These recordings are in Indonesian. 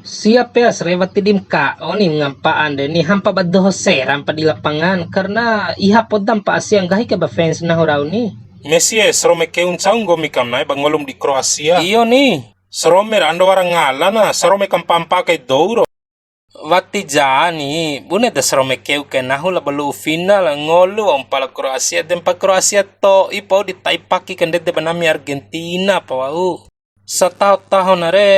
Siap ya, srewat tidim ka. O ni ngampaan din ni hampa ba dohoseran pa di lapangan karena ihapod dam pa asyang gahi ka ba fans na horaw ni. Messi srome keun saung gomi kam nai bangolum di Kroasia. Iyo ni. Srome ando warang ngala na srome kam pampa kay douro. Wati jani, bune da srome keu ke nahu la balu final ngolu ang pala Kroasia den pa Kroasia to ipo di taipaki kande de banami Argentina pa wau. Sa tahun na re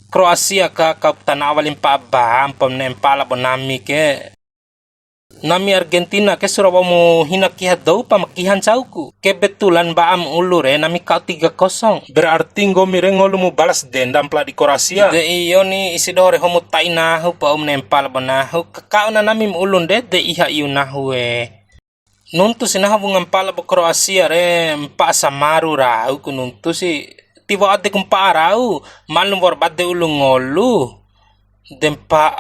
Kroasia ka tanawalin pa ba ampam na empala bonami ke nami Argentina ke surawa mo hinakihat daw pa makihan sauku. Kebetulan ba am ulure nami kau 3-0. Berarti ngomire ngolu mo balas dendam pla di Kroasia. De iyo ni isidore homo tainahu pa nempala bonahu. Kakao na nami ulun de iha iyo nahu Nuntu sinahabu ngampala ba Kroasia re mpa samaru rahu kununtu si tiba ade kung paaraw malum war badde ulung ngolu. Dempa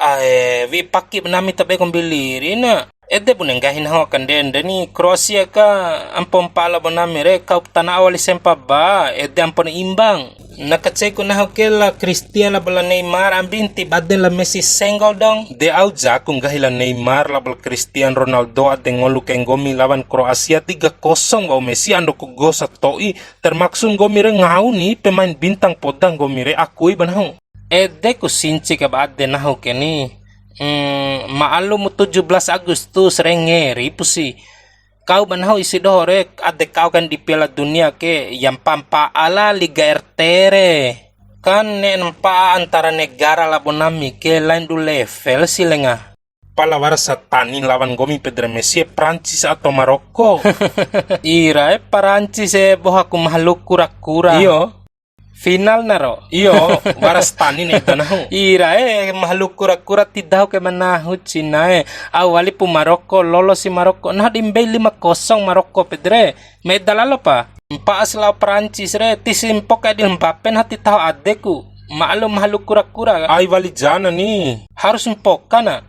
vi pakip nami tabe kong biliri na ede buneng gahin ho kandende ni Kroasia ka ampon pala bonami re kau tanawali sempa ba ede ampon imbang nakatseko na ho kela Cristiano bala Neymar ambinti baden la Messi senggol dong de auja kung gahila Neymar la bala Cristiano Ronaldo ate ngolu keng gomi lawan Kroasia 3-0 wa Messi ando ko go sa toi termaksun gomi re ngau ni pemain bintang podang gomi re akui banahong ede ko sinci ka ba ade na ho keni maalo mo 17 Agustus rengeri pusi kau banhaw isidore ade kau kan di Piala Dunia ke yang pampaala Liga RTR kan ne nampa antara negara labonami ke lain du level silenga palawar satani lawan gomi Pedro Messi Prancis atau Maroko ira Prancis bohaku mahluk kura-kura iyo final naro iyo waras tani ne tanahu ira mahluk kura-kura tidaw ke manahu Cina awali pu Maroko lolos si Maroko nah dimbe 5-0 Maroko pedre medalalo pa paas law Prancis re tisimpok ka di Mbappe hati tahu adeku maklum mahluk kura-kura ay wali jana ni harus impok kana